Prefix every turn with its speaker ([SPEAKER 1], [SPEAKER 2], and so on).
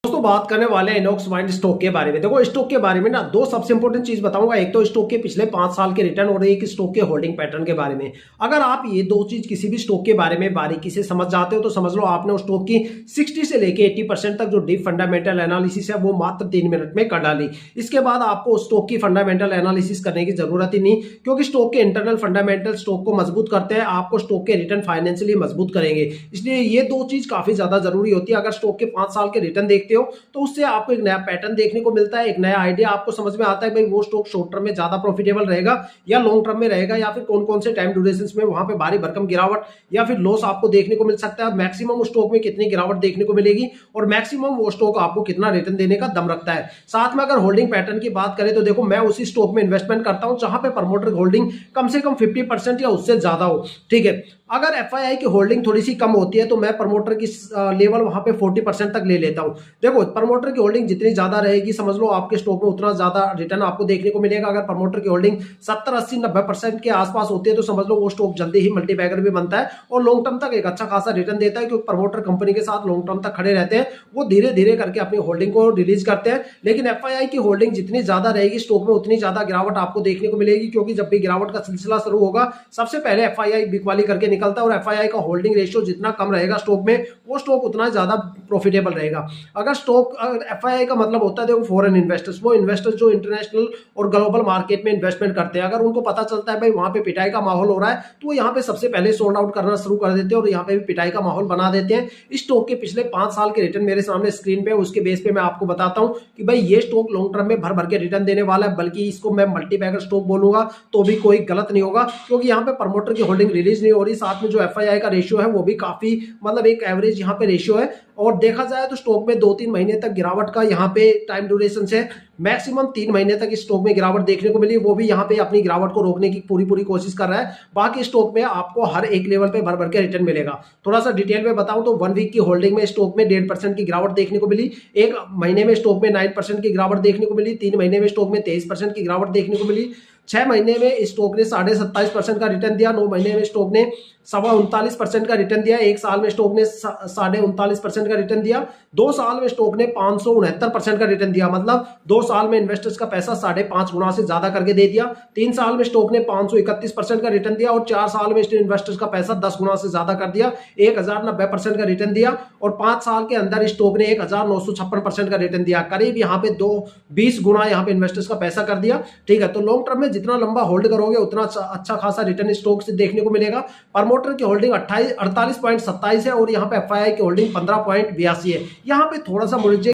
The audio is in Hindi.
[SPEAKER 1] दोस्तों बात करने वाले हैं इनॉक्स माइंड स्टॉक के बारे में। देखो स्टॉक के बारे में ना दो सबसे इंपॉर्टेंट चीज बताऊंगा, एक तो स्टॉक के पिछले 5 साल के रिटर्न और एक स्टॉक के होल्डिंग पैटर्न के बारे में। अगर आप ये दो चीज किसी भी स्टॉक के बारे में बारीकी से समझ जाते हो तो समझ लो आपने उस स्टॉक की 60 से लेके 80% तक जो डीप फंडामेंटल एनालिसिस है वो मात्र 3 मिनट में कर डाली। इसके बाद आपको उस स्टॉक की फंडामेंटल एनालिसिस करने की जरूरत ही नहीं, क्योंकि स्टॉक के इंटरनल फंडामेंटल स्टॉक को मजबूत करते हैं, आपको स्टॉक के रिटर्न फाइनेंशियली मजबूत करेंगे। इसलिए ये दो चीज काफी ज्यादा जरूरी होती है। अगर स्टॉक के 5 साल के रिटर्न देखते हो तो उससे आपको एक नया पैटर्न देखने को मिलता है, एक नया आइडिया आपको समझ में आता है भाई वो स्टॉक शॉर्ट टर्म में ज्यादा प्रॉफिटेबल रहेगा या लॉन्ग टर्म में रहेगा, या फिर कौन कौन से टाइम ड्यूरेशन में वहां पे भारी भरकम गिरावट या फिर लॉस आपको देखने को मिल सकता है। मैक्सिमम उस स्टॉक में कितनी गिरावट देखने को मिलेगी और मैक्सिमम वो स्टॉक आपको कितना रिटर्न देने का दम रखता है। साथ में अगर होल्डिंग पैटर्न की बात करें तो देखो मैं उसी स्टॉक में इन्वेस्टमेंट करता हूं जहां पे प्रमोटर होल्डिंग कम से कम 50% या उससे ज्यादा हो। ठीक है, अगर एफआईआई की होल्डिंग थोड़ी सी कम होती है तो मैं प्रमोटर की लेवल वहां पे 40% तक ले लेता हूं। देखो प्रमोटर की होल्डिंग जितनी ज्यादा रहेगी समझ लो आपके स्टॉक में उतना ज्यादा रिटर्न आपको देखने को मिलेगा। अगर प्रमोटर की होल्डिंग 70, 80, 90% के आसपास होती है तो समझ लो वो स्टॉक जल्दी ही मल्टीबैगर भी बनता है और लॉन्ग टर्म तक एक अच्छा खासा रिटर्न देता है, क्योंकि प्रमोटर कंपनी के साथ लॉन्ग टर्म तक खड़े रहते हैं, वो धीरे धीरे करके अपनी होल्डिंग को रिलीज करते हैं। लेकिन एफआईआई की होल्डिंग जितनी ज्यादा रहेगी स्टॉक में उतनी ज्यादा गिरावट आपको देखने को मिलेगी, क्योंकि जब भी गिरावट का सिलसिला शुरू होगा सबसे पहले एफआईआई बिकवाली करके निकलता है और एफआईआई का होल्डिंग रेशियो जितना कम रहेगा स्टॉक में वो स्टॉक उतना ज्यादा प्रॉफिटेबल रहेगा। अगर स्टॉक एफआईआई का मतलब होता है देखो फॉरेन इन्वेस्टर्स, वो इन्वेस्टर्स जो इंटरनेशनल और ग्लोबल मार्केट में इन्वेस्टमेंट करते हैं, अगर उनको पता चलता है भाई वहां पे पिटाई का माहौल हो रहा है तो वो यहाँ पे सबसे पहले सोल्ड आउट करना शुरू कर देते हैं और यहाँ पे भी पिटाई का माहौल बना देते हैं। इस स्टॉक के पिछले 5 साल के रिटर्न मेरे सामने स्क्रीन पे, उसके बेस पे मैं आपको बताता हूँ कि भाई ये स्टॉक लॉन्ग टर्म में भर भर के रिटर्न देने वाला है, बल्कि इसको मैं मल्टीबैगर स्टॉक बोलूंगा तो भी कोई गलत नहीं होगा, क्योंकि यहाँ पे प्रमोटर की होल्डिंग रिलीज नहीं हो रही। साथ में जो एफआईआई का रेशियो है वो भी काफी मतलब एक एवरेज यहाँ पे रेशियो है, और देखा जाए तो स्टॉक में 2-3 महीने तक गिरावट का यहाँ पे टाइम ड्यूरेशन से मैक्सिमम 3 महीने तक इस स्टॉक में गिरावट देखने को मिली, वो भी यहाँ पे अपनी गिरावट को रोकने की पूरी कोशिश कर रहा है। बाकी स्टॉक में आपको हर एक लेवल पे भर भर के रिटर्न मिलेगा। थोड़ा सा डिटेल में बताऊं तो 1 वीक की होल्डिंग में स्टॉक में 1.5% की गिरावट देखने को मिली, 1 महीने में स्टॉक में 9% की गिरावट देखने को मिली, 3 महीने में स्टॉक में 23% की गिरावट देखने को मिली, 6 महीने में स्टॉक ने 27.5% का रिटर्न दिया, 9 महीने में स्टॉक ने 39.25% का रिटर्न दिया, 1 साल में स्टॉक ने 39.5% का रिटर्न दिया, 2 साल में स्टॉक ने 569% का रिटर्न दिया। मतलब 2 साल में इन्वेस्टर्स का पैसा 5.5 गुना से ज्यादा करके दे दिया। 3 साल में स्टॉक ने 531% का रिटर्न दिया और 4 साल में इन्वेस्टर्स का पैसा 10 गुना से ज्यादा कर दिया, 1090% का रिटर्न दिया। और 5 साल के अंदर स्टॉक ने 1956% का रिटर्न दिया, करीब यहाँ पे 20 गुना यहाँ पे इन्वेस्टर्स का पैसा कर दिया। ठीक है, तो लॉन्ग टर्म में जितना लंबा होल्ड करोगे उतना अच्छा खासा रिटर्न स्टॉक से देखने को मिलेगा। प्रमोटर की होल्डिंग 48.27 है और यहाँ पे एफआईआई की होल्डिंग 15.82 है। यहाँ पे थोड़ा सा मुझे